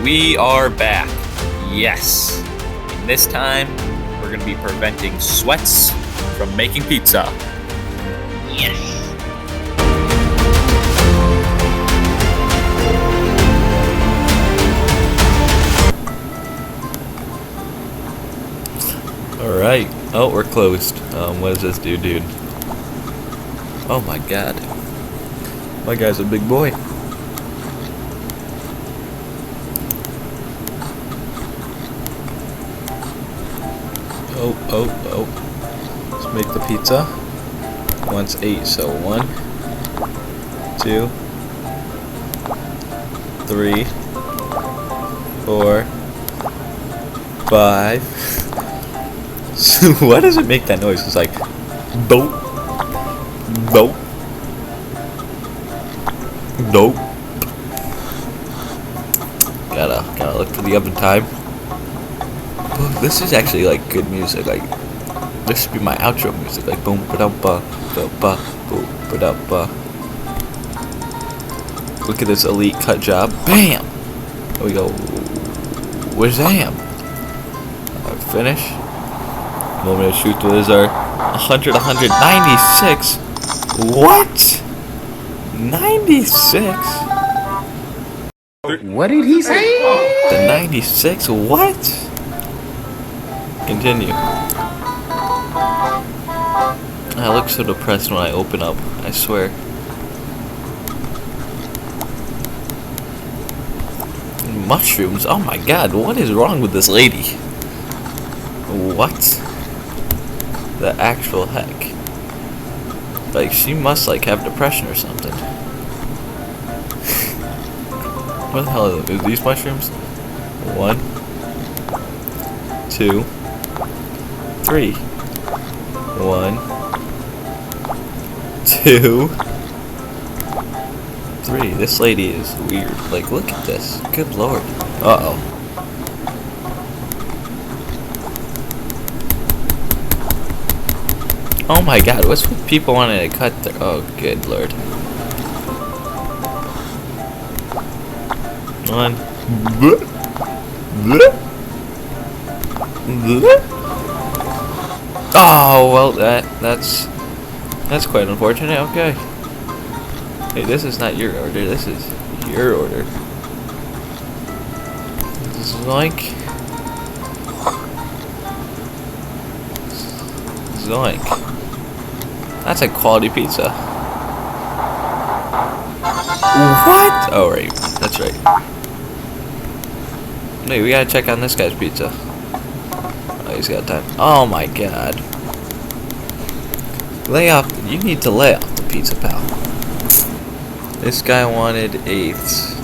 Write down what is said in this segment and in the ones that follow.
we are back. Yes. And this time, we're going to be preventing sweats from making pizza. Yes. Alright. Oh, we're closed. What does this do, dude? Oh my god. My guy's a big boy. Oh. Let's make the pizza. Once 8, so 1, 2, 3, 4, 5. Why does it make that noise? It's like dope. Gotta look for the oven time. This is actually like good music. Like this should be my outro music. Like boom ba dum ba boom ba dum ba. Look at this elite cut job. Bam. There we go. Wazam. Finish. Want me to shoot through this are 196. What? 96? What did he say? The 96? What? Continue. I look so depressed when I open up, I swear. Mushrooms? Oh my god, what is wrong with this lady? What? The actual heck? Like, she must like have depression or something. What the hell are these mushrooms? 1, 2, 3. 1, 2, 3. This lady is weird. Like, look at this. Good lord. Uh-oh. Oh my god, what's with people wanting to cut their... Oh, good lord. 1. Oh, well, that's quite unfortunate. Okay. Hey, this is not your order. This is your order. Zoink. Zoink. That's a quality pizza. What? Oh, right. That's right. Wait, we gotta check on this guy's pizza. Oh, he's got time. Oh my god. Lay off. You need to lay off the pizza, pal. This guy wanted 8ths.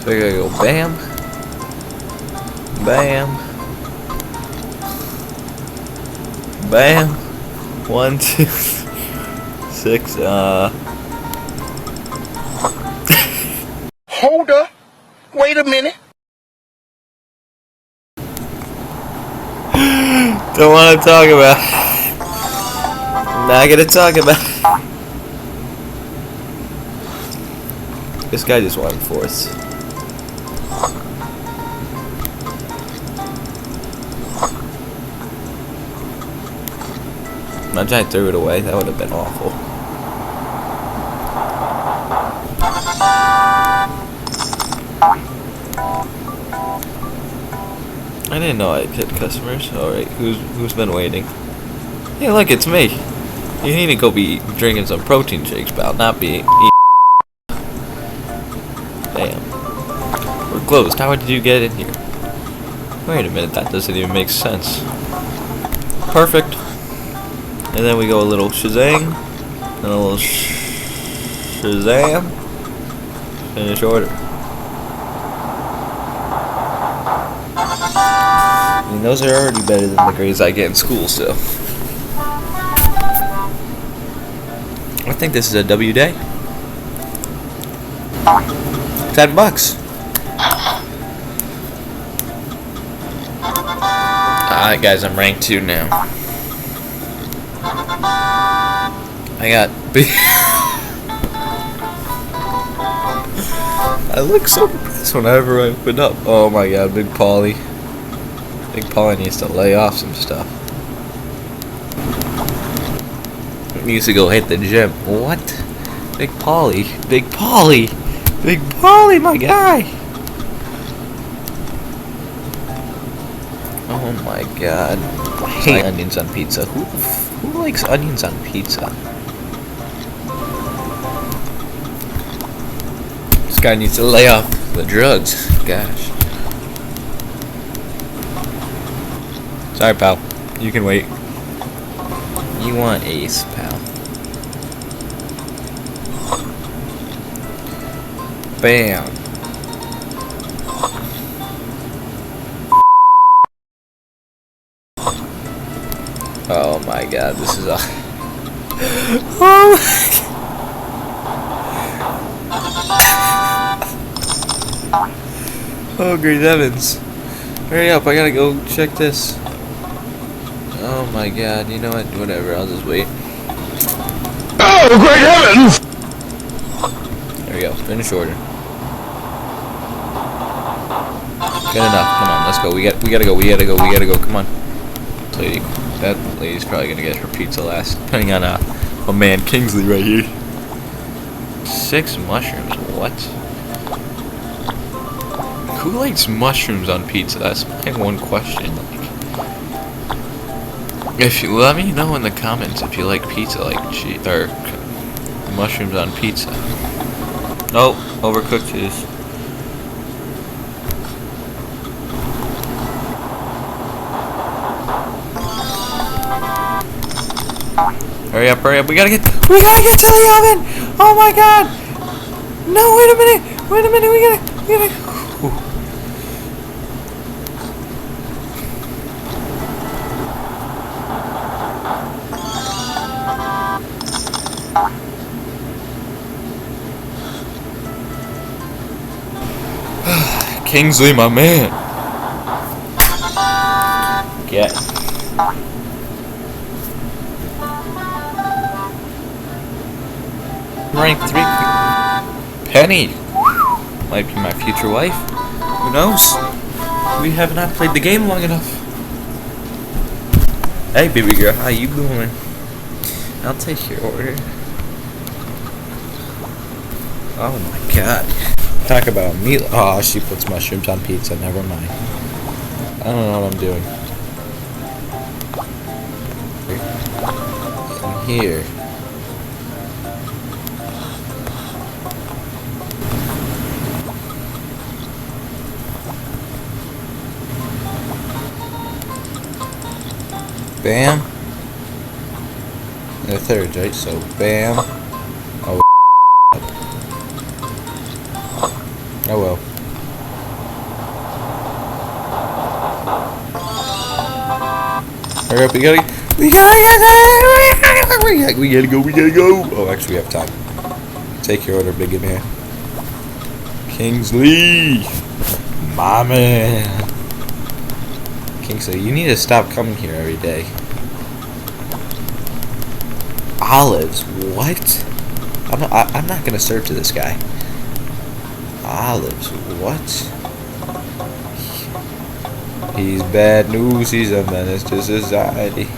So we gotta go bam. Bam. Bam. 1, 2, 6, Hold up. Wait a minute. Don't want to talk about it. Not gonna talk about it. This guy just wanted 4ths. Imagine I threw it away. That would have been awful. I didn't know I'd hit customers. Alright, who's been waiting? Hey, look, it's me. You need to go be drinking some protein shakes, pal, not be eating. Damn. We're closed. How did you get in here? Wait a minute, that doesn't even make sense. Perfect. And then we go a little shazang, and a little shazam. Finish order. I mean, those are already better than the grades I get in school, so. I think this is a W day. $10. Alright guys, I'm ranked 2 now. I got I look so depressed whenever I open up. Oh my god, Big Paulie. Big Paulie needs to lay off some stuff. He needs to go hit the gym. What? Big Paulie. Big Paulie. Big Paulie, my guy. Oh my god. I hate onions on pizza. Who likes onions on pizza? This guy needs to lay off the drugs. Gosh. Sorry, pal. You can wait. You want ace, pal. Bam. Oh my god, this is a... Oh my... Oh, great heavens. Hurry up, I gotta go check this. Oh my god, you know what? Whatever, I'll just wait. Oh, great heavens! There we go, finish order. Good enough, come on, let's go. We gotta go, come on. Lady, that lady's probably gonna get her pizza last, depending on my man Kingsley right here. 6 mushrooms, what? Who likes mushrooms on pizza? That's my one question. Like, if you let me know in the comments if you like pizza, like or mushrooms on pizza. Nope, overcooked cheese. Hurry up, we gotta get to the oven! Oh my god! No, wait a minute, we gotta, Whew. Kingsley, my man! Get. Rank 3. Penny. Might be my future wife. Who knows? We have not played the game long enough. Hey, baby girl, how you doing? I'll take your order. Oh my god. Talk about meat. Oh, she puts mushrooms on pizza. Never mind. I don't know what I'm doing. In here. Bam. And the third, right? So, bam. Oh, oh well. Hurry up, we gotta go. Oh, actually, we have time. Take your order, big man. Kingsley, my man. Kingsley, you need to stop coming here every day. Olives, what? I'm not gonna serve to this guy. Olives, what? He's bad news. He's a menace to society.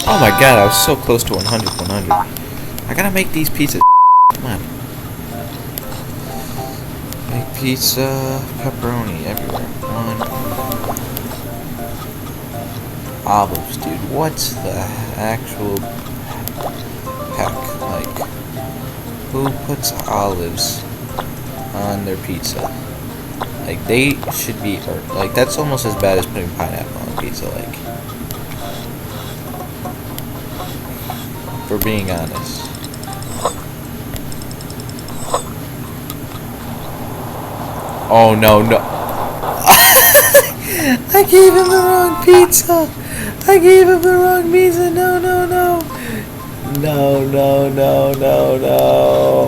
Oh my god, I was so close to 100. I gotta make these pizzas. Come on. Make pizza, pepperoni everywhere. Olives, dude. What's the actual heck? Like, who puts olives on their pizza? Like, they should be, or like, that's almost as bad as putting pineapple on pizza. Like, for being honest. Oh no. I gave him the wrong pizza. No.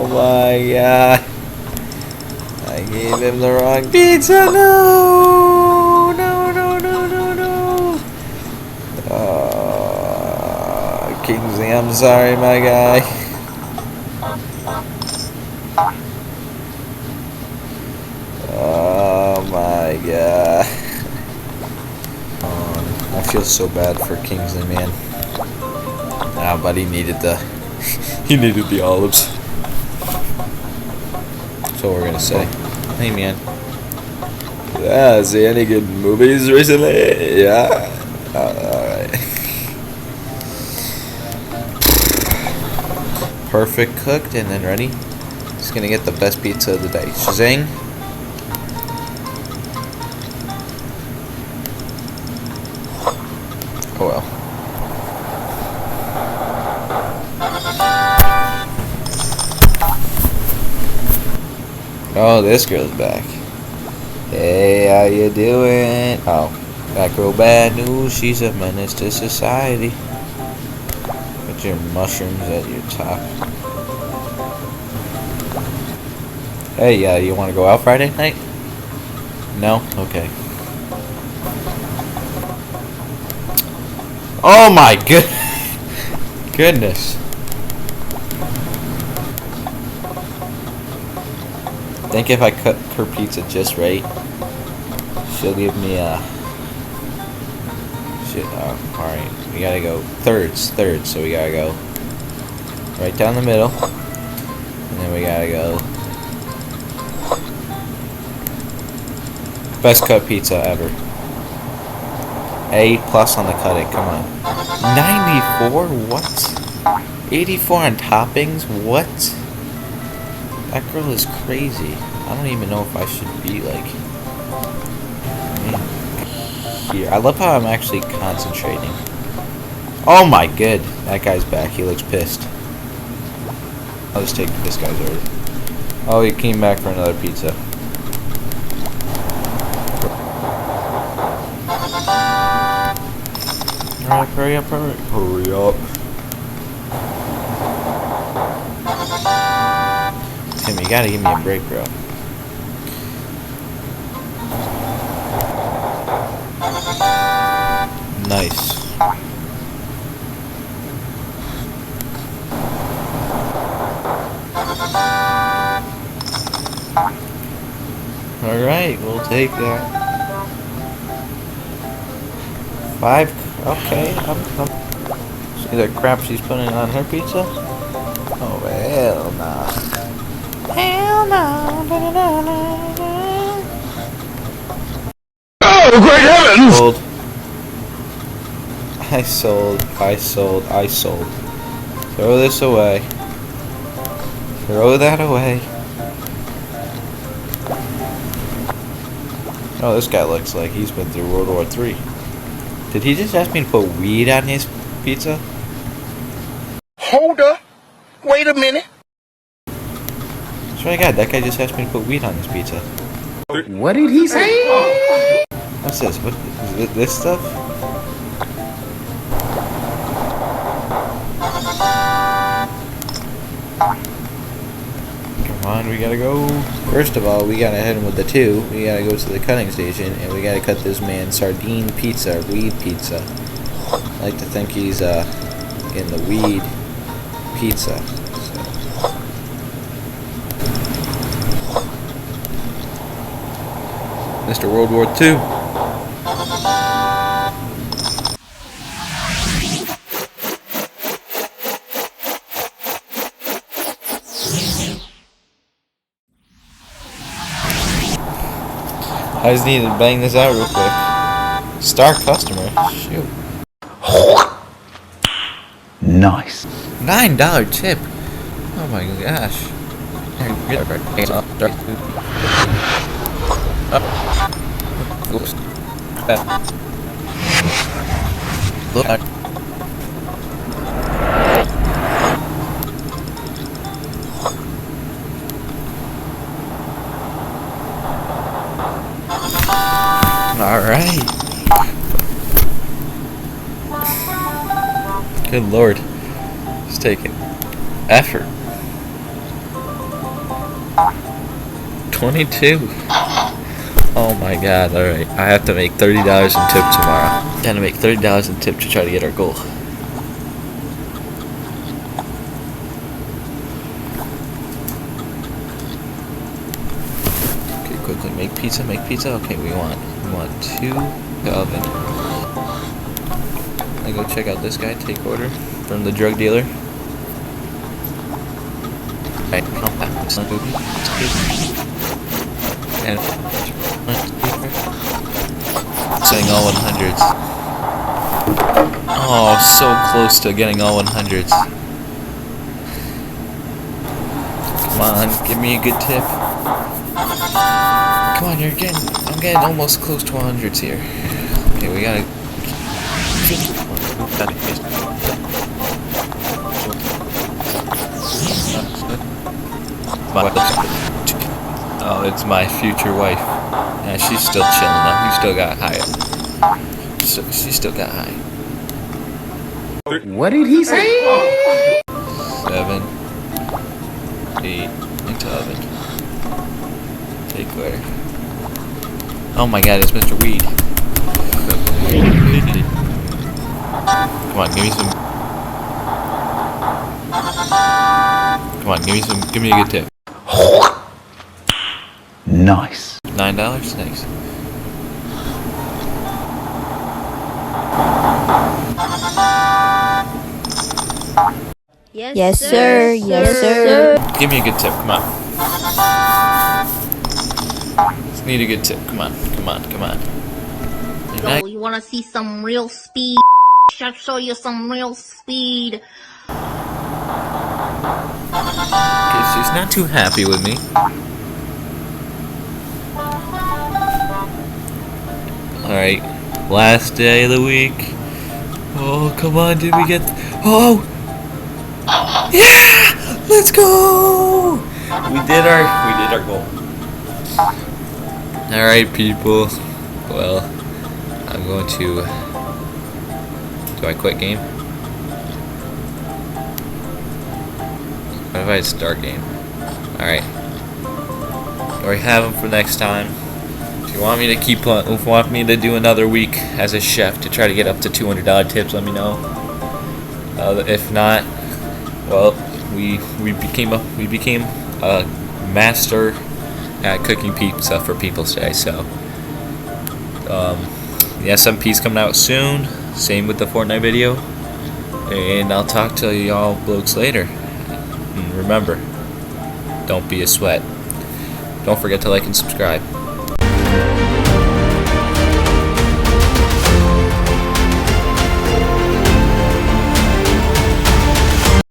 My god. I gave him the wrong pizza. No. Kingsley, I'm sorry, my guy. Oh my god. I feel so bad for Kingsley, man. Nah, but he needed the he needed the olives. That's what we're gonna say. Hey, man. Yeah, see any good movies recently? Yeah. Alright. Perfect cooked and then ready. Just gonna get the best pizza of the day. Shazang. Oh well. Oh, this girl's back. Hey, how you doing? Oh, that girl bad news. She's a menace to society. Put your mushrooms at your top. Hey, you want to go out Friday night? No? Okay. Oh my goodness. I think if I cut her pizza just right, she'll give me a... Shit, alright. We gotta go thirds, so we gotta go right down the middle. And then we gotta go... Best cut pizza ever. A+ on the cutting, come on. 94? What? 84 on toppings? What? That girl is crazy. I don't even know if I should be like... Here. I love how I'm actually concentrating. Oh my good. That guy's back. He looks pissed. I'll just take this guy's order. Oh, he came back for another pizza. Alright, hurry up, hurry up. Hurry up. Tim, you gotta give me a break, bro. Nice. Alright, we'll take that. 5. Okay, see that crap she's putting on her pizza? Oh, hell nah. Hell no. Oh, great heavens! I sold. Throw this away. Throw that away. Oh, this guy looks like he's been through World War III. Did he just ask me to put weed on his pizza? Hold up. Wait a minute. Swear to God, that guy just asked me to put weed on his pizza. What did he say? What's this? What is this stuff? Come on, we gotta go. First of all, we gotta head in with the 2. We gotta go to the cutting station and we gotta cut this man sardine pizza, weed pizza. I like to think he's in the weed pizza. So. Mr. World War II. I just need to bang this out real quick. Star customer. Shoot. Nice. $9 tip. Oh my gosh. Oops. Look. Alright. Good lord. It's taking effort. 22. Oh my god, alright. I have to make $30 in tip tomorrow. Gotta make $30 in tip to try to get our goal. pizza. Make pizza. Okay, we want 2 oven. I go check out this guy. Take order from the drug dealer. Right. And saying all 100s. Oh, so close to getting all 100s. Come on, give me a good tip. Come on, I'm getting almost close to 100s here. Okay, we gotta. Oh, it's my future wife. Yeah, she's still chilling though. We still got high. So, she still got high. What did he say? 7, 8, into oven. Take where? Oh my God, it's Mr. Weed. Come on, give me some. Come on, give me a good tip. Nice. $9? Thanks. Yes, sir. Yes, sir. Give me a good tip, come on. Just need a good tip, come on. So you wanna see some real speed? I'll show you some real speed. Okay, she's not too happy with me. Alright, last day of the week. Oh, come on, did we get... Oh! Yeah! Let's go! We did our goal. Alright, people. Well, I'm going to... Do I quit game? What if I start game? Alright. Or have them for next time. If you want me to want me to do another week as a chef to try to get up to $200 tips, let me know. If not, well, we became a master at cooking pizza for People's Day. So, the SMP's coming out soon. Same with the Fortnite video. And I'll talk to y'all blokes later. And remember, don't be a sweat. Don't forget to like and subscribe.